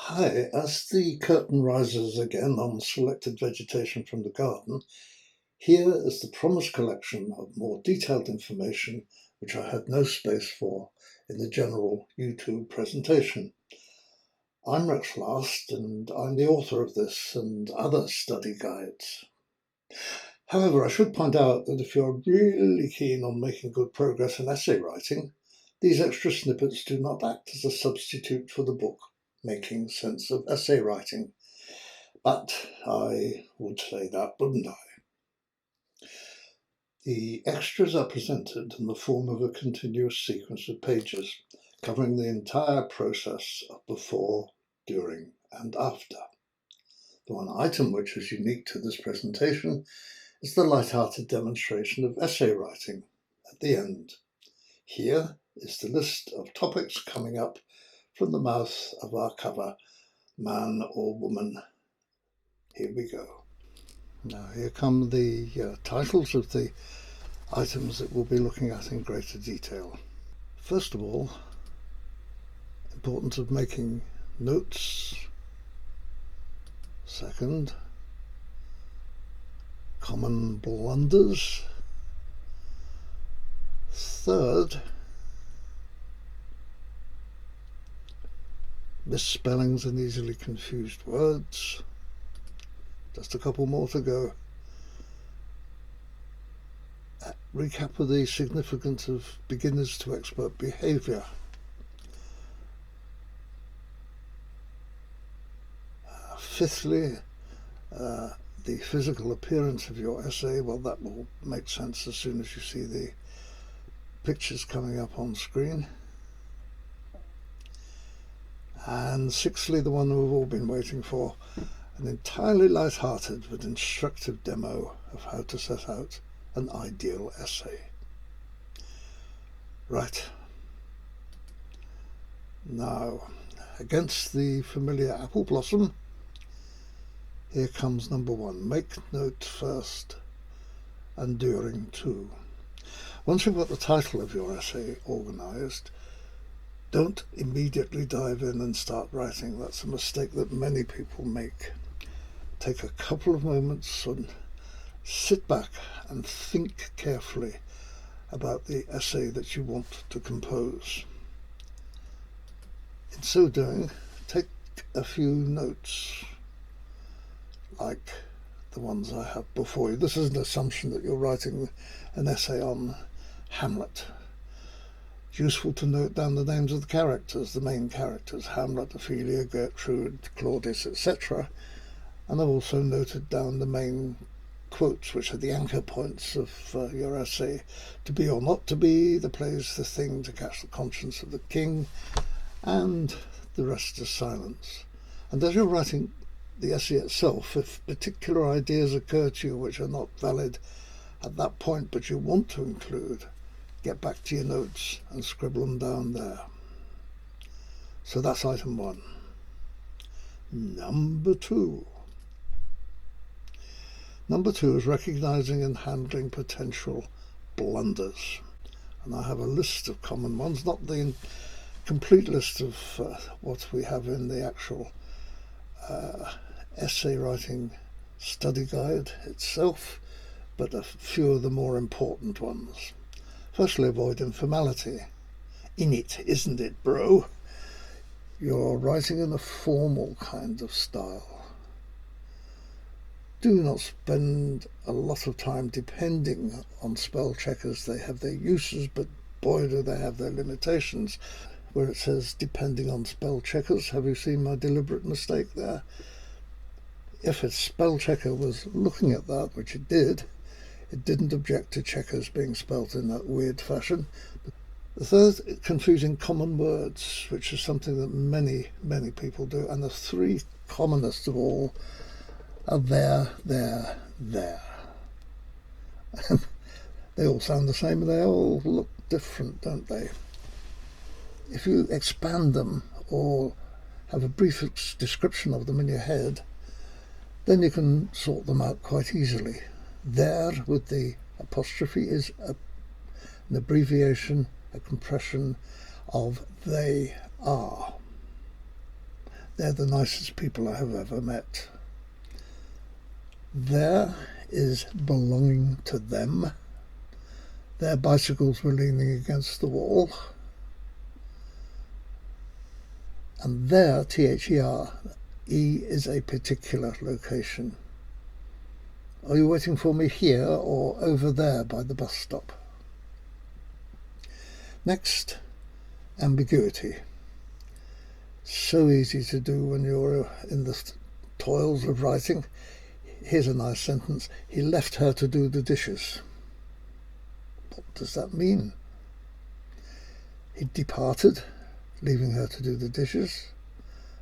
Hi, as the curtain rises again on selected vegetation from the garden, here is the promised collection of more detailed information which I had no space for in the general YouTube presentation. I'm Rex Last and I'm the author of this and other study guides. However, I should point out that if you're really keen on making good progress in essay writing, these extra snippets do not act as a substitute for the book Making Sense of Essay Writing. But I would say that, wouldn't I? The extras are presented in the form of a continuous sequence of pages, covering the entire process of before, during, and after. The one item which is unique to this presentation is the lighthearted demonstration of essay writing at the end. Here is the list of topics coming up from the mouth of our cover, man or woman. Here we go. Now here come the titles of the items that we'll be looking at in greater detail. First of all, importance of making notes. Second, common blunders. Third, misspellings and easily confused words. Just a couple more to go. Recap of the significance of beginners to expert behaviour. Fifthly, the physical appearance of your essay. Well, that will make sense as soon as you see the pictures coming up on screen. And sixthly, the one we've all been waiting for, an entirely light-hearted but instructive demo of how to set out an ideal essay. Right. Now, against the familiar apple blossom, here comes number one. Make note first and during too. Once you've got the title of your essay organised, don't immediately dive in and start writing. That's a mistake that many people make. Take a couple of moments and sit back and think carefully about the essay that you want to compose. In so doing, take a few notes, like the ones I have before you. This is an assumption that you're writing an essay on Hamlet. It's useful to note down the names of the characters, the main characters, Hamlet, Ophelia, Gertrude, Claudius, etc. And I've also noted down the main quotes, which are the anchor points of your essay. To be or not to be, the play's the thing to catch the conscience of the king, and the rest is silence. And as you're writing the essay itself, if particular ideas occur to you which are not valid at that point but you want to include, get back to your notes and scribble them down there. So that's item one. Number two is recognising and handling potential blunders. And I have a list of common ones, not the complete list of what we have in the actual essay writing study guide itself, but a few of the more important ones. Firstly, avoid informality. In it, isn't it, bro? You're writing in a formal kind of style. Do not spend a lot of time depending on spell checkers. They have their uses, but boy do they have their limitations. Where it says depending on spell checkers, have you seen my deliberate mistake there? If a spell checker was looking at that, which it didn't object to checkers being spelt in that weird fashion. The third, confusing common words, which is something that many people do, and the three commonest of all are there. And they all sound the same and they all look different, don't they? If you expand them or have a brief description of them in your head, then you can sort them out quite easily. There with the apostrophe is an abbreviation, a compression of they are. They're the nicest people I have ever met. There is belonging to them. Their bicycles were leaning against the wall. And there, T-H-E-R, E is a particular location. Are you waiting for me here or over there by the bus stop? Next, ambiguity. So easy to do when you're in the toils of writing. Here's a nice sentence. He left her to do the dishes. What does that mean? He departed, leaving her to do the dishes,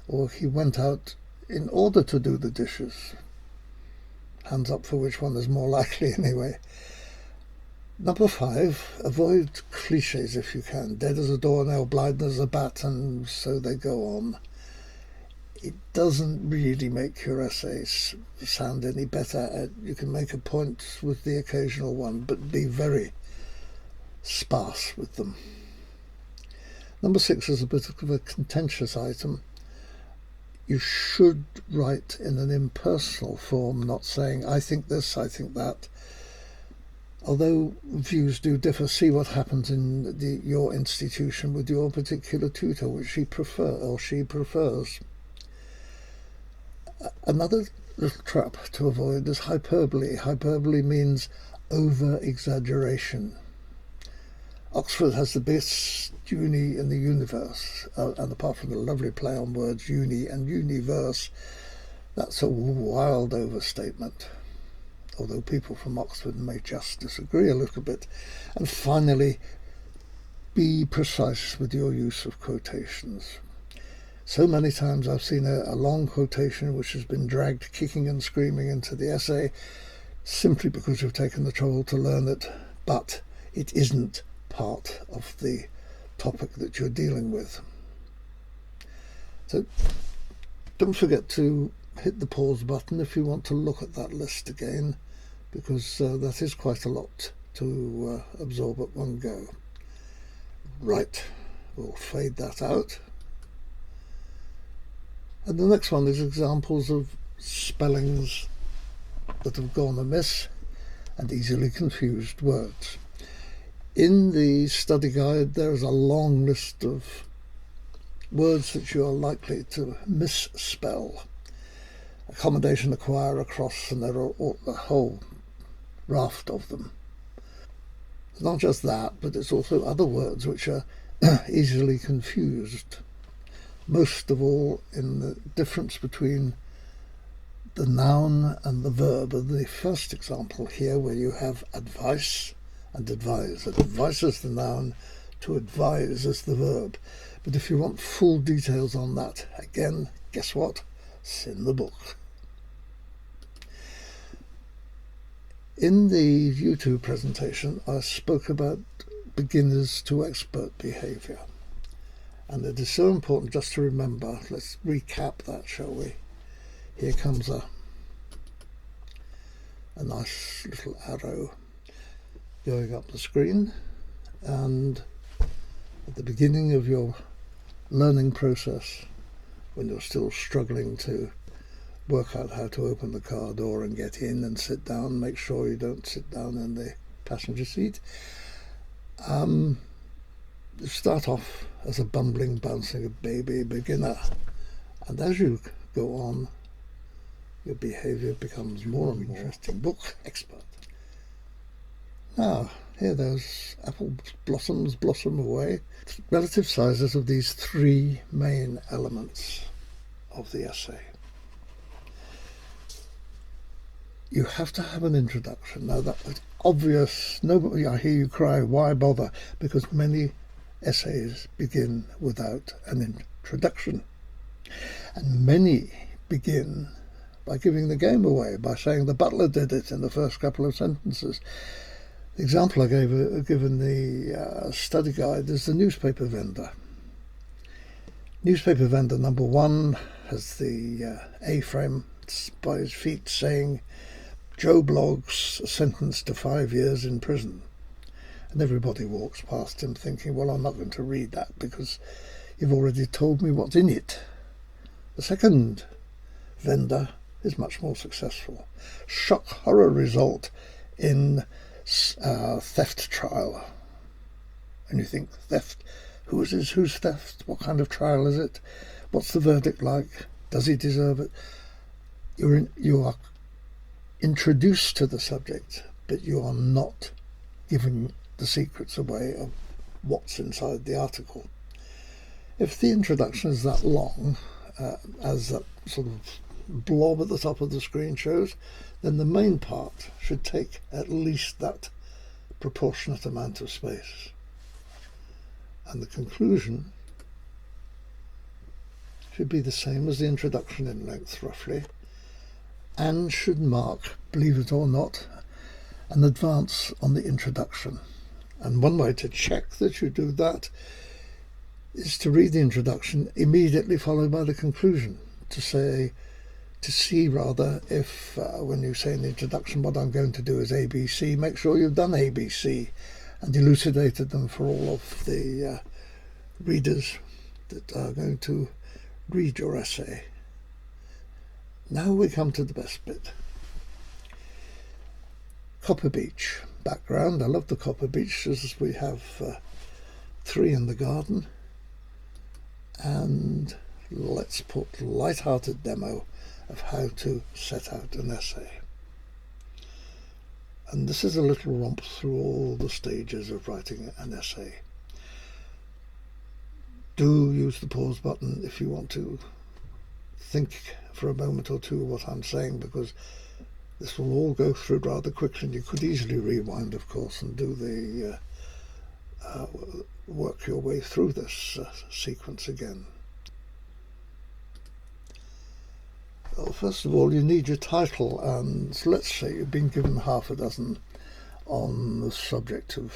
or he went out in order to do the dishes. Hands up for which one is more likely anyway. Number 5, avoid cliches if you can. Dead as a doornail, blind as a bat, and so they go on. It doesn't really make your essays sound any better. You can make a point with the occasional one, but be very sparse with them. Number 6 is a bit of a contentious item. You should write in an impersonal form, not saying, I think this, I think that. Although views do differ, see what happens in your institution with your particular tutor, which she prefers. Another little trap to avoid is hyperbole. Hyperbole means over-exaggeration. Oxford has the best uni in the universe, and apart from the lovely play on words uni and universe, that's a wild overstatement, although people from Oxford may just disagree a little bit. And finally, be precise with your use of quotations. So many times I've seen a long quotation which has been dragged kicking and screaming into the essay simply because you've taken the trouble to learn it, but it isn't part of the topic that you're dealing with. So don't forget to hit the pause button if you want to look at that list again, because that is quite a lot to absorb at one go. Right, we'll fade that out. And the next one is examples of spellings that have gone amiss and easily confused words. In the study guide, there is a long list of words that you are likely to misspell. Accommodation, acquire, across, and there are a whole raft of them. It's not just that, but it's also other words which are easily confused. Most of all in the difference between the noun and the verb. The first example here, where you have advice and advise. Advice is the noun, to advise is the verb. But if you want full details on that, again, guess what? It's in the book. In the YouTube presentation, I spoke about beginners to expert behaviour. And it is so important just to remember. Let's recap that, shall we? Here comes a nice little arrow going up the screen, and at the beginning of your learning process, when you're still struggling to work out how to open the car door and get in and sit down, make sure you don't sit down in the passenger seat. Start off as a bumbling, bouncing baby beginner, and as you go on, your behaviour becomes more and more interesting. Book expert. Now, here those apple blossoms blossom away. Relative sizes of these 3 main elements of the essay. You have to have an introduction. Now, that is obvious. Nobody, I hear you cry, why bother? Because many essays begin without an introduction. And many begin by giving the game away, by saying the butler did it in the first couple of sentences. The example I given the study guide is the newspaper vendor. Newspaper vendor number 1 has the A-frame by his feet saying, Joe Bloggs sentenced to 5 years in prison. And everybody walks past him thinking, well, I'm not going to read that because you've already told me what's in it. The second vendor is much more successful. Shock horror result in theft trial. And you think, theft? Whose theft? What kind of trial is it? What's the verdict like? Does he deserve it? You are introduced to the subject, but you are not giving the secrets away of what's inside the article. If the introduction is that long, as that sort of blob at the top of the screen shows, then the main part should take at least that proportionate amount of space. And the conclusion should be the same as the introduction in length, roughly, and should mark, believe it or not, an advance on the introduction. And one way to check that you do that is to read the introduction immediately followed by the conclusion, to see if when you say in the introduction, what I'm going to do is ABC, make sure you've done ABC and elucidated them for all of the readers that are going to read your essay. Now we come to the best bit. Copper Beech background. I love the copper beeches. We have 3 in the garden. And let's put lighthearted demo of how to set out an essay. And this is a little romp through all the stages of writing an essay. Do use the pause button if you want to think for a moment or two what I'm saying, because this will all go through rather quickly, and you could easily rewind, of course, and do the work your way through this sequence again. Well, first of all, you need your title, and let's say you've been given half a dozen on the subject of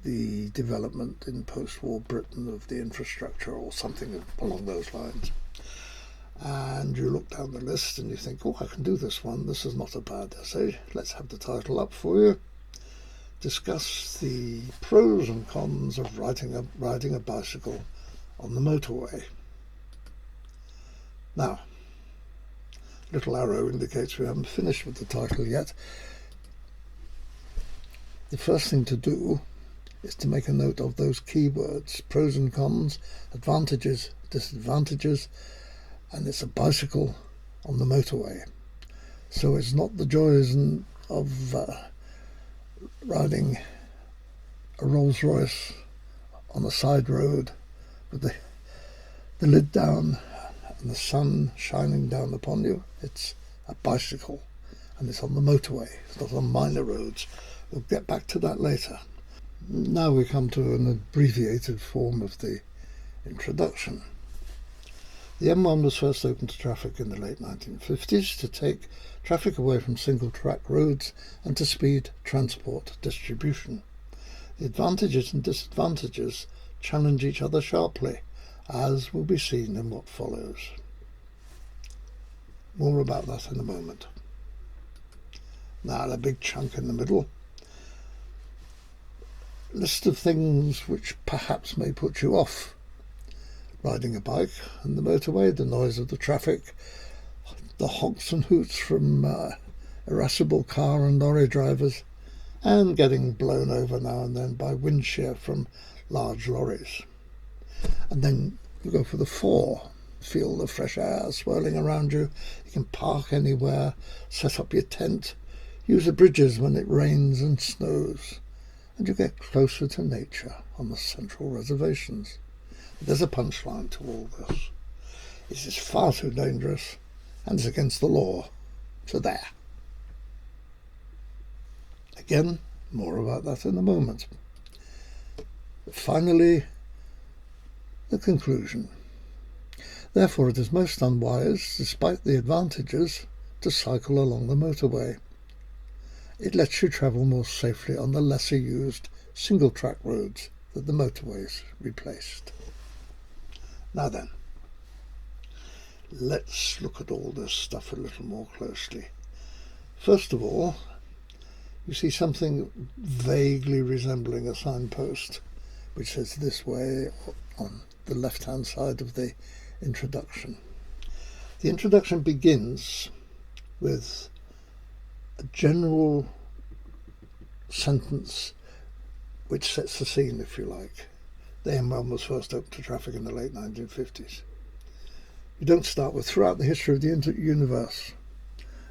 the development in post-war Britain of the infrastructure or something along those lines. And you look down the list and you think, oh, I can do this one. This is not a bad essay. Let's have the title up for you. Discuss the pros and cons of riding a bicycle on the motorway. Now, little arrow indicates we haven't finished with the title yet. The first thing to do is to make a note of those keywords: pros and cons, advantages, disadvantages, and it's a bicycle on the motorway. So it's not the joys of riding a Rolls Royce on a side road with the lid down and the sun shining down upon you. It's a bicycle, and it's on the motorway. It's not on minor roads. We'll get back to that later. Now we come to an abbreviated form of the introduction. The M1 was first opened to traffic in the late 1950s to take traffic away from single-track roads and to speed transport distribution. The advantages and disadvantages challenge each other sharply, as will be seen in what follows. More about that in a moment. Now, the big chunk in the middle. List of things which perhaps may put you off riding a bike on the motorway: the noise of the traffic, the honks and hoots from irascible car and lorry drivers, and getting blown over now and then by wind shear from large lorries. And then you go for the 4. Feel the fresh air swirling around you. You can park anywhere, set up your tent, use the bridges when it rains and snows, and you get closer to nature on the central reservations. There's a punchline to all this. This is far too dangerous, and it's against the law. So there. Again, more about that in a moment. Finally, the conclusion. Therefore, it is most unwise, despite the advantages, to cycle along the motorway. It lets you travel more safely on the lesser used single-track roads that the motorways replaced. Now then, let's look at all this stuff a little more closely. First of all, you see something vaguely resembling a signpost which says "this way" on the left-hand side of the introduction. The introduction begins with a general sentence which sets the scene, if you like. The M1 was first opened to traffic in the late 1950s. You don't start with throughout the history of the universe,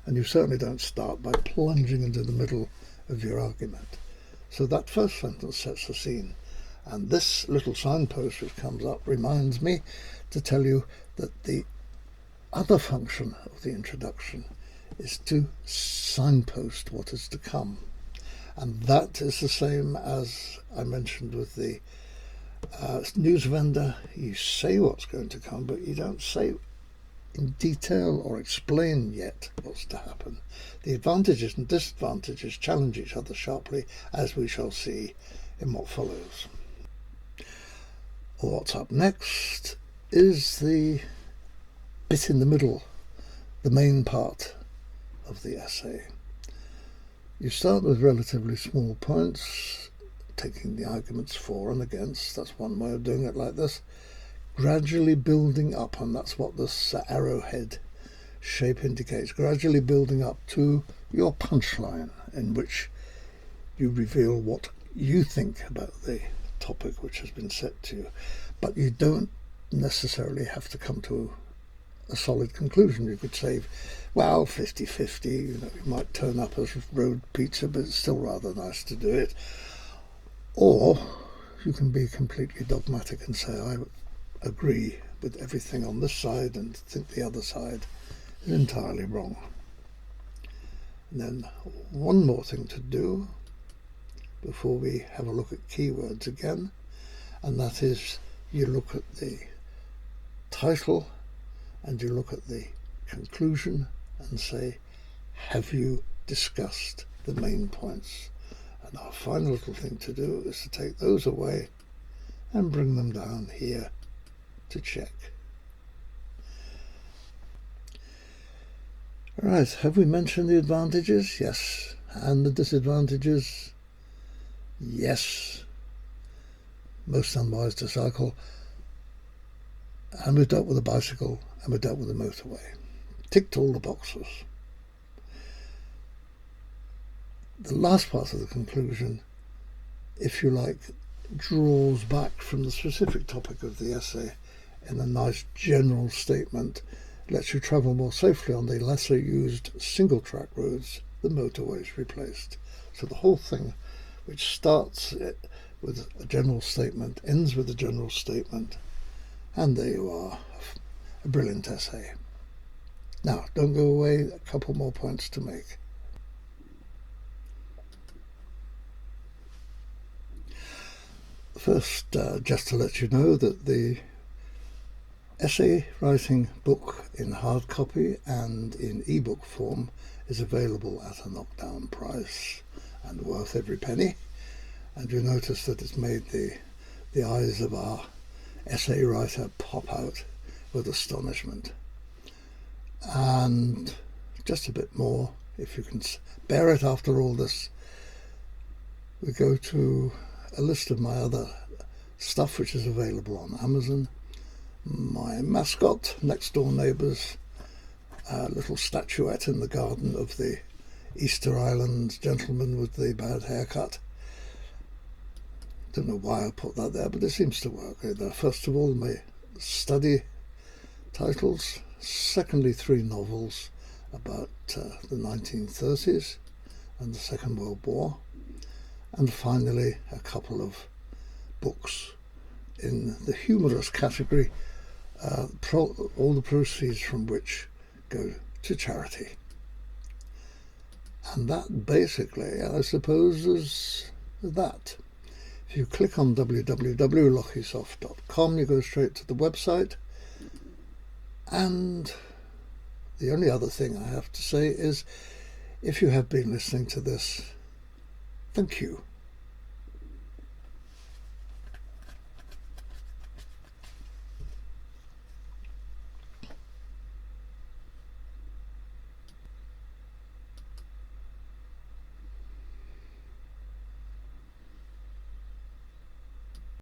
and you certainly don't start by plunging into the middle of your argument. So that first sentence sets the scene, and this little signpost which comes up reminds me to tell you that the other function of the introduction is to signpost what is to come. And that is the same as I mentioned with the news vendor. You say what's going to come, but you don't say in detail or explain yet what's to happen. The advantages and disadvantages challenge each other sharply, as we shall see in what follows. What's up next is the bit in the middle, the main part of the essay. You start with relatively small points, taking the arguments for and against. That's one way of doing it like this. Gradually building up, and that's what this arrowhead shape indicates, gradually building up to your punchline, in which you reveal what you think about the topic which has been set to you. But you don't necessarily have to come to a solid conclusion. You could say, well, 50-50, you might turn up as road pizza, but it's still rather nice to do it. Or you can be completely dogmatic and say, I agree with everything on this side and think the other side is entirely wrong. And then one more thing to do before we have a look at keywords again, and that is you look at the title and you look at the conclusion and say, have you discussed the main points? And our final little thing to do is to take those away and bring them down here to check. Right, have we mentioned the advantages? Yes. And the disadvantages? Yes. Most unwise to cycle. And we've dealt with a bicycle, and we've dealt with a motorway. Ticked all the boxes. The last part of the conclusion, if you like, draws back from the specific topic of the essay in a nice general statement, lets you travel more safely on the lesser used single track roads the motorways replaced. So the whole thing, which starts with a general statement, ends with a general statement, and there you are, a brilliant essay. Now, don't go away, a couple more points to make. First, just to let you know that the essay writing book in hard copy and in ebook form is available at a knockdown price and worth every penny. And you notice that it's made the eyes of our essay writer pop out with astonishment. And just a bit more, if you can bear it after all this, we go to a list of my other stuff which is available on Amazon. My mascot, next door neighbour's little statuette in the garden of the Easter Island gentleman with the bad haircut. Don't know why I put that there, but it seems to work. First of all, my study titles. Secondly, 3 novels about the 1930s and the Second World War. And finally, a couple of books in the humorous category, all the proceeds from which go to charity. And that basically, I suppose, is that. If you click on www.lochiesoft.com, you go straight to the website. And the only other thing I have to say is, if you have been listening to this, thank you.